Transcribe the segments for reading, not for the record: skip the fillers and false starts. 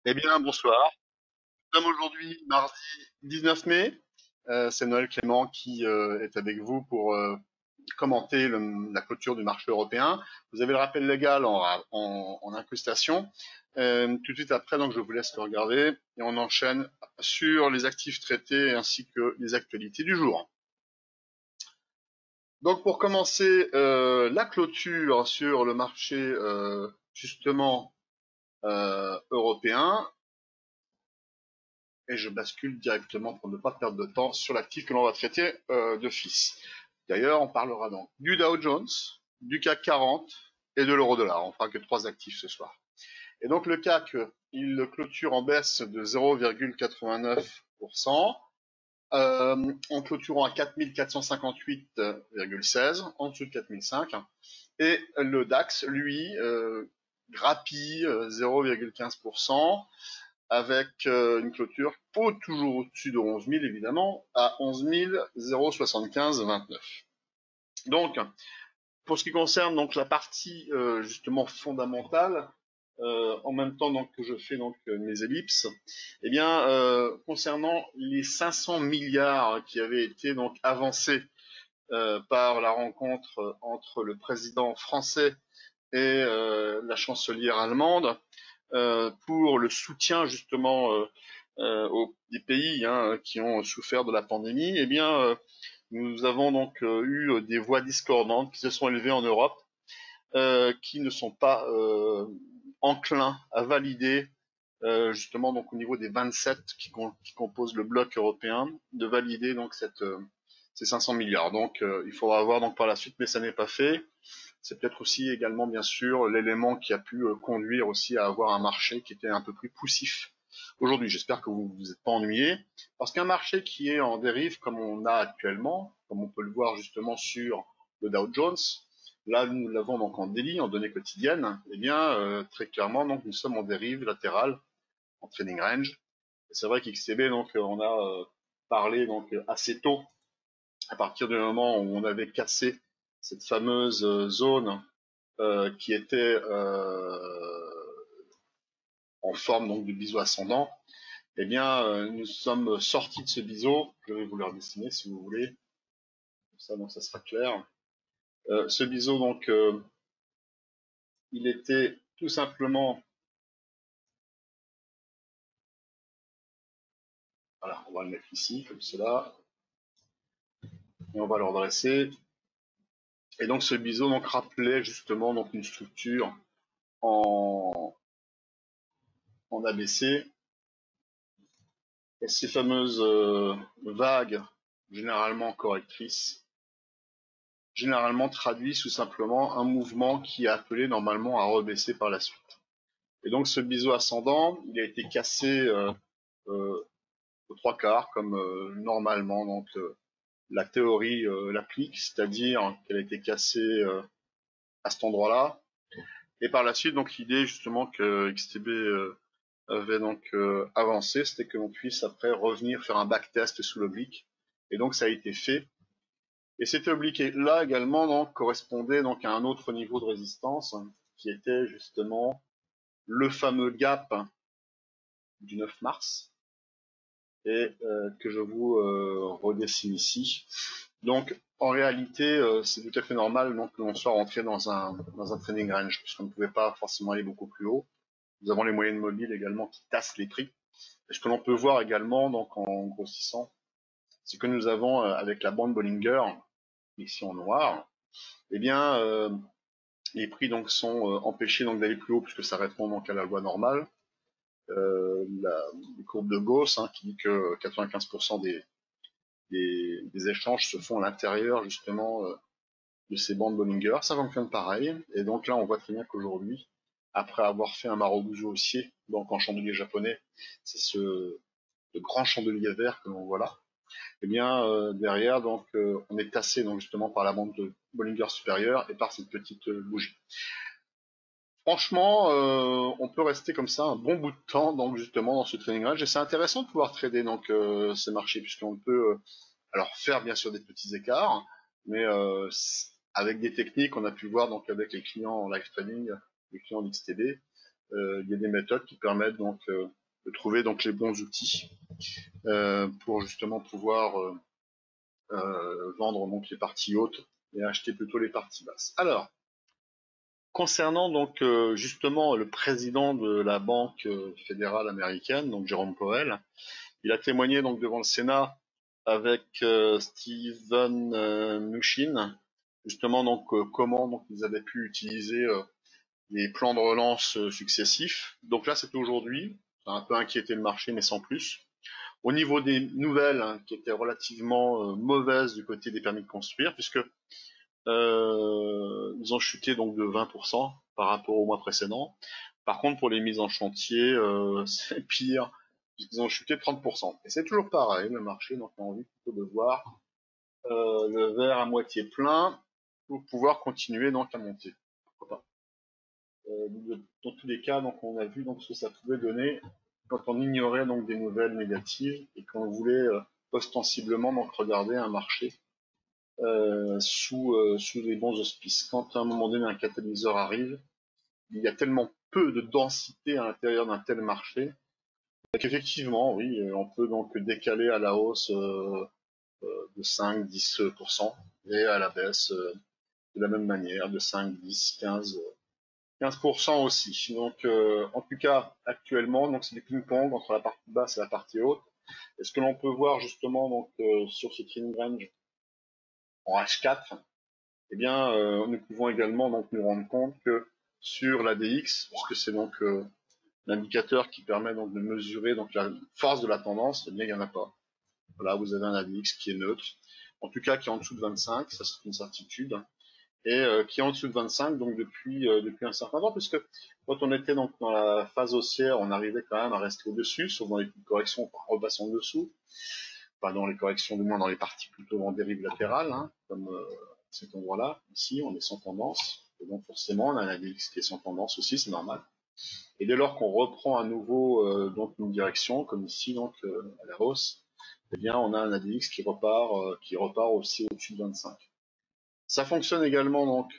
Eh bien, bonsoir. Nous sommes aujourd'hui mardi 19 mai. C'est Noël Clément qui est avec vous pour commenter la clôture du marché européen. Vous avez le rappel légal en incrustation. Tout de suite après, donc je vous laisse le regarder et on enchaîne sur les actifs traités ainsi que les actualités du jour. Donc pour commencer, la clôture sur le marché justement européen, et je bascule directement pour ne pas perdre de temps sur l'actif que l'on va traiter d'office. D'ailleurs, on parlera donc du Dow Jones, du CAC 40 et de l'euro-dollar. On fera que trois actifs ce soir. Et donc le CAC, il clôture en baisse de 0,89%, en clôturant à 4458,16, en dessous de 4005. Et le DAX, lui, grappille 0,15%, avec une clôture pas toujours au-dessus de 11 000 évidemment, à 11 075,29. Donc, pour ce qui concerne donc la partie justement fondamentale, en même temps donc que je fais donc mes ellipses, eh bien concernant les 500 milliards qui avaient été donc avancés par la rencontre entre le président français et la chancelière allemande, pour le soutien justement des pays qui ont souffert de la pandémie, eh bien, nous avons donc eu des voix discordantes qui se sont élevées en Europe, qui ne sont pas enclins à valider justement donc au niveau des 27 qui composent le bloc européen, de valider donc ces 500 milliards. Donc, il faudra voir donc par la suite, mais ça n'est pas fait. C'est peut-être aussi également, bien sûr, l'élément qui a pu conduire aussi à avoir un marché qui était un peu plus poussif aujourd'hui. J'espère que vous vous êtes pas ennuyés, parce qu'un marché qui est en dérive comme on a actuellement, comme on peut le voir justement sur le Dow Jones, là nous l'avons donc en daily, en données quotidiennes, eh bien très clairement donc nous sommes en dérive latérale, en trading range. Et c'est vrai qu'XTB donc on a parlé donc assez tôt, à partir du moment où on avait cassé cette fameuse zone qui était en forme donc de biseau ascendant, eh bien, nous sommes sortis de ce biseau. Je vais vous le redessiner si vous voulez. Comme ça, donc, ça sera clair. Ce biseau, donc, il était tout simplement. Voilà, on va le mettre ici, comme cela. Et on va le redresser. Et donc, ce biseau donc, rappelait justement donc, une structure en, en ABC. Et ces fameuses vagues, généralement correctrices, généralement traduisent tout simplement un mouvement qui est appelé normalement à rebaisser par la suite. Et donc ce biseau ascendant, il a été cassé euh, aux trois quarts, comme normalement donc la théorie l'applique, c'est-à-dire qu'elle a été cassée à cet endroit-là. Et par la suite, donc l'idée justement que XTB avait donc avancé, c'était que l'on puisse après revenir faire un backtest sous l'oblique. Et donc ça a été fait. Et cet oblique-là également donc correspondait donc à un autre niveau de résistance qui était justement le fameux gap du 9 mars et que je vous redessine ici. Donc en réalité, c'est tout à fait normal donc que l'on soit rentré dans un trading range puisqu'on ne pouvait pas forcément aller beaucoup plus haut. Nous avons les moyennes mobiles également qui tassent les prix. Et ce que l'on peut voir également donc en grossissant, c'est que nous avons avec la bande Bollinger ici en noir, eh bien les prix donc sont empêchés donc d'aller plus haut puisque ça répond donc à la loi normale. Les courbes de Gauss qui dit que 95% des échanges se font à l'intérieur justement de ces bandes Bollinger. Ça fonctionne pareil. Et donc là, on voit très bien qu'aujourd'hui, après avoir fait un Marubozu haussier, donc en chandelier japonais, c'est le grand chandelier vert que l'on voit là. Eh bien, derrière, donc, on est tassé donc justement par la bande de Bollinger supérieure et par cette petite bougie. Franchement, on peut rester comme ça un bon bout de temps, donc justement dans ce trading range, et c'est intéressant de pouvoir trader donc ces marchés puisqu'on peut alors faire bien sûr des petits écarts, mais avec des techniques, on a pu voir donc avec les clients en live trading, les clients d'XTB, Il y a des méthodes qui permettent donc de trouver donc les bons outils pour justement pouvoir vendre donc les parties hautes et acheter plutôt les parties basses. Alors, concernant donc justement le président de la Banque fédérale américaine, donc Jérôme Powell, il a témoigné donc devant le Sénat avec Steven Mnuchin, justement donc comment donc ils avaient pu utiliser les plans de relance successifs. Donc là, c'était aujourd'hui, ça a un peu inquiété le marché, mais sans plus. Au niveau des nouvelles, hein, qui étaient relativement mauvaises du côté des permis de construire, puisque ils ont chuté donc de 20% par rapport au mois précédent. Par contre, pour les mises en chantier, c'est pire, puisqu'ils ont chuté de 30%. Et c'est toujours pareil, le marché, donc on a envie plutôt de voir le verre à moitié plein pour pouvoir continuer donc à monter. Pourquoi pas. Dans tous les cas, donc on a vu donc ce que ça pouvait donner quand on ignorait donc des nouvelles négatives et qu'on voulait ostensiblement donc regarder un marché sous les bons auspices. Quand à un moment donné un catalyseur arrive, il y a tellement peu de densité à l'intérieur d'un tel marché qu'effectivement, oui, on peut donc décaler à la hausse de 5-10% et à la baisse de la même manière de 5-10-15% aussi. Donc, en tout cas, actuellement, donc c'est du ping-pong entre la partie basse et la partie haute. Et ce que l'on peut voir justement donc sur ce trading range en H4, eh bien, nous pouvons également donc nous rendre compte que sur l'ADX, puisque c'est donc l'indicateur qui permet donc de mesurer donc la force de la tendance, eh bien, il n'y en a pas. Voilà, vous avez un ADX qui est neutre, en tout cas qui est en dessous de 25, ça c'est une certitude, et qui est en dessous de 25 donc depuis un certain temps, puisque quand on était donc dans la phase haussière, on arrivait quand même à rester au-dessus, sauf dans les corrections en repassant dessous, pas dans les corrections, du moins dans les parties plutôt en dérive latérale, hein, comme cet endroit-là. Ici, on est sans tendance, et donc forcément, on a un ADX qui est sans tendance aussi, c'est normal. Et dès lors qu'on reprend à nouveau donc une direction, comme ici donc à la hausse, eh bien, on a un ADX qui repart aussi au-dessus de 25. Ça fonctionne également donc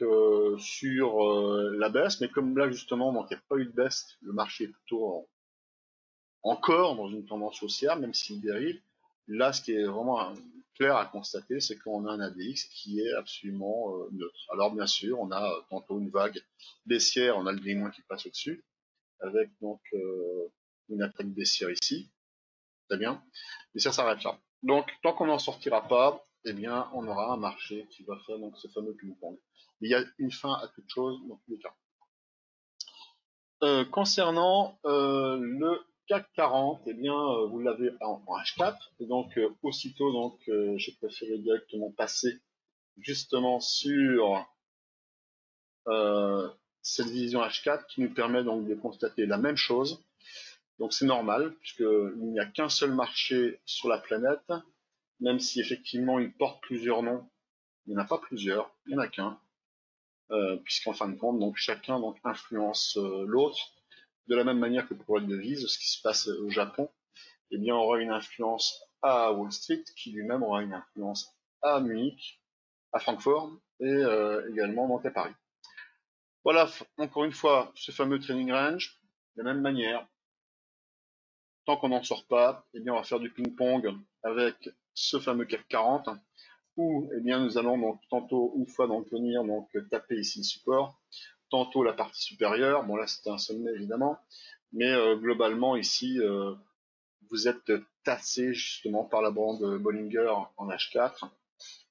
sur la baisse, mais comme là justement donc il n'y a pas eu de baisse, le marché est plutôt encore dans une tendance haussière, même s'il dérive. Là, ce qui est vraiment clair à constater, c'est qu'on a un ADX qui est absolument neutre. Alors bien sûr, on a tantôt une vague baissière, on a le green qui passe au-dessus, avec donc une attaque baissière ici, très bien, mais ça s'arrête là. Donc tant qu'on n'en sortira pas, eh bien on aura un marché qui va faire donc ce fameux ping-pong. Il y a une fin à toute chose dans tous les cas. Concernant le CAC 40, eh bien, vous l'avez en H4, et donc aussitôt, donc, j'ai préféré directement passer justement sur cette vision H4 qui nous permet donc de constater la même chose. Donc c'est normal, puisqu'il n'y a qu'un seul marché sur la planète, même si effectivement il porte plusieurs noms, il n'y en a pas plusieurs, il n'y en a qu'un, puisqu'en fin de compte, donc chacun donc influence l'autre. De la même manière que pour les devises, ce qui se passe au Japon, eh bien, aura une influence à Wall Street, qui lui-même aura une influence à Munich, à Francfort et également donc à Paris. Voilà, encore une fois, ce fameux trading range, de la même manière, tant qu'on n'en sort pas, eh bien, on va faire du ping-pong avec ce fameux CAC 40, où eh bien, nous allons donc tantôt une fois donc venir donc taper ici le support, tantôt la partie supérieure. Bon là c'était un sommet évidemment, mais globalement ici vous êtes tassé justement par la bande Bollinger en H4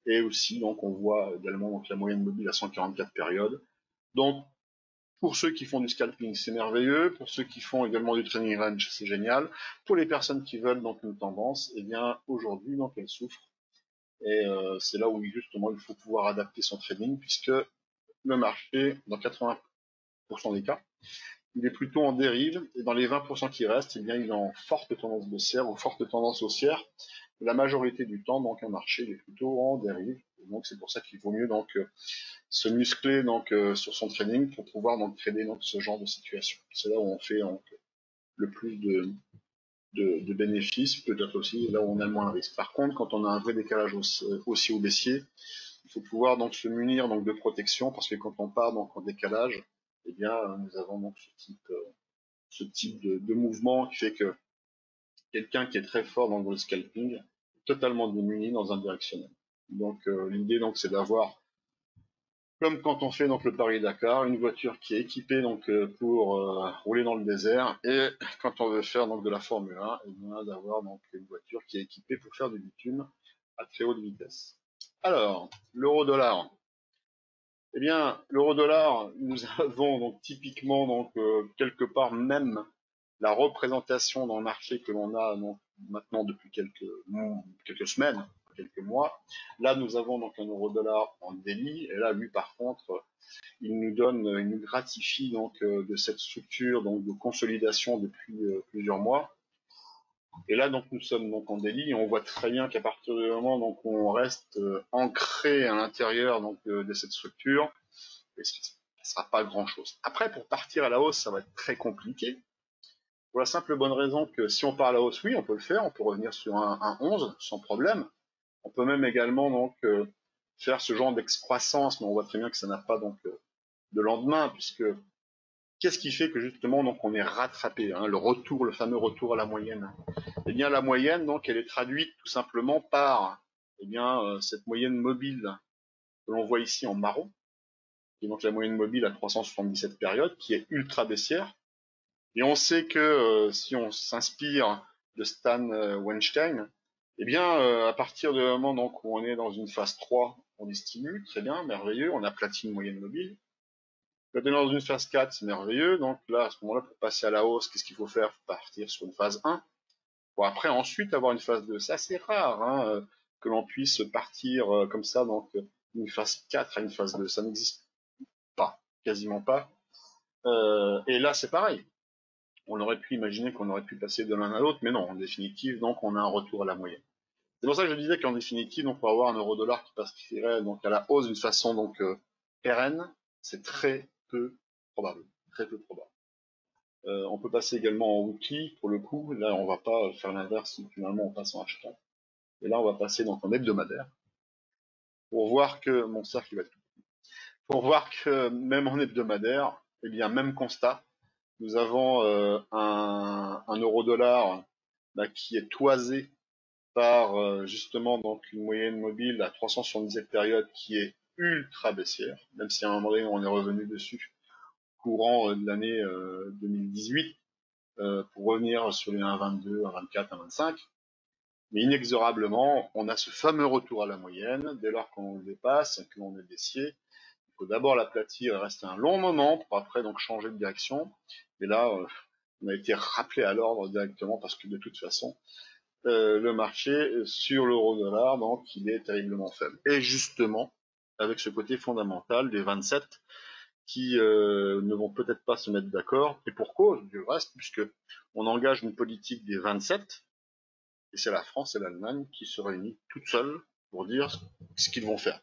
et aussi donc on voit également donc la moyenne mobile à 144 périodes. Donc pour ceux qui font du scalping, c'est merveilleux. Pour ceux qui font également du trading range, c'est génial. Pour les personnes qui veulent donc une tendance, eh bien aujourd'hui donc elle souffre. Et c'est là où justement il faut pouvoir adapter son trading puisque le marché, dans 80% des cas, il est plutôt en dérive et dans les 20% qui restent, eh bien il est en forte tendance baissière ou forte tendance haussière. La majorité du temps, donc un marché il est plutôt en dérive. Et donc c'est pour ça qu'il vaut mieux donc se muscler donc sur son trading pour pouvoir donc trader donc ce genre de situation. C'est là où on fait donc le plus de bénéfices, peut-être aussi là où on a le moins de risques. Par contre, quand on a un vrai décalage aussi au baissier, il faut pouvoir donc se munir donc de protection parce que quand on part donc en décalage, eh bien nous avons donc ce type ce type de mouvement qui fait que quelqu'un qui est très fort dans le scalping est totalement démuni dans un directionnel. Donc l'idée donc c'est d'avoir, comme quand on fait donc le Paris-Dakar, une voiture qui est équipée donc pour rouler dans le désert, et quand on veut faire donc de la Formule 1, et bien d'avoir donc une voiture qui est équipée pour faire du bitume à très haute vitesse. Alors, l'euro-dollar. Eh bien, l'euro-dollar, nous avons donc typiquement donc quelque part même la représentation dans le marché que l'on a donc, maintenant depuis quelques semaines, quelques mois. Là, nous avons donc un euro-dollar en délit, et là, lui, par contre, il nous gratifie donc de cette structure donc de consolidation depuis plusieurs mois. Et là, donc, nous sommes donc en délit, et on voit très bien qu'à partir du moment donc on reste ancré à l'intérieur donc de cette structure, il ne sera pas grand-chose. Après, pour partir à la hausse, ça va être très compliqué. Pour la simple et bonne raison que si on part à la hausse, oui, on peut le faire, on peut revenir sur un 11 sans problème. On peut même également donc faire ce genre d'excroissance, mais on voit très bien que ça n'a pas donc de lendemain, puisque qu'est-ce qui fait que justement donc on est rattrapé, hein, le fameux retour à la moyenne. Eh bien la moyenne donc elle est traduite tout simplement par cette moyenne mobile que l'on voit ici en marron, qui est donc la moyenne mobile à 377 périodes, qui est ultra baissière. Et on sait que si on s'inspire de Stan Weinstein, eh bien, à partir du moment donc, où on est dans une phase 3, on distribue, très bien, merveilleux, on aplatit une moyenne mobile. Quand on est dans une phase 4, c'est merveilleux, donc là, à ce moment-là, pour passer à la hausse, qu'est-ce qu'il faut faire? Il faut partir sur une phase 1, pour après ensuite avoir une phase 2. C'est assez rare hein, que l'on puisse partir comme ça, donc une phase 4 à une phase 2, ça n'existe pas, quasiment pas. Et là, c'est pareil. On aurait pu imaginer qu'on aurait pu passer de l'un à l'autre, mais non, en définitive, donc on a un retour à la moyenne. C'est pour ça que je disais qu'en définitive, donc, pour avoir un euro-dollar qui passerait donc à la hausse d'une façon donc pérenne, c'est très peu probable, très peu probable. On peut passer également en weekly, pour le coup, là on va pas faire l'inverse, finalement on passe en achetant. Et là on va passer donc en hebdomadaire, pour voir que mon cercle va être tout. Pour voir que même en hebdomadaire, eh bien même constat, nous avons un euro-dollar qui est toisé par justement donc une moyenne mobile à 377 périodes qui est ultra baissière, même si à un moment donné on est revenu dessus courant de l'année 2018 pour revenir sur les 1,22, 1,24, 1,25. Mais inexorablement, on a ce fameux retour à la moyenne. Dès lors qu'on le dépasse, que l'on est baissier, il faut d'abord l'aplatir et rester un long moment pour après donc changer de direction. Et là, on a été rappelé à l'ordre directement parce que de toute façon, le marché sur l'euro-dollar, donc il est terriblement faible. Et justement, avec ce côté fondamental des 27 qui ne vont peut-être pas se mettre d'accord, et pour cause du reste, puisque on engage une politique des 27, et c'est la France et l'Allemagne qui se réunissent toutes seules pour dire ce qu'ils vont faire.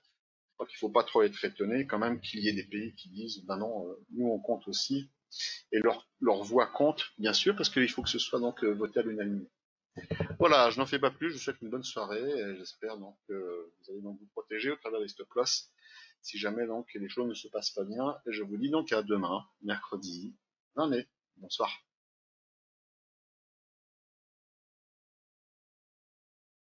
Je crois qu'il ne faut pas trop être étonné quand même qu'il y ait des pays qui disent ben non, nous on compte aussi, et leur voix compte, bien sûr, parce qu'il faut que ce soit donc voté à l'unanimité. Voilà, je n'en fais pas plus, je vous souhaite une bonne soirée, et j'espère donc que vous allez donc vous protéger au travers des stop loss, si jamais donc les choses ne se passent pas bien, et je vous dis donc à demain, mercredi 20 mai. Bonsoir.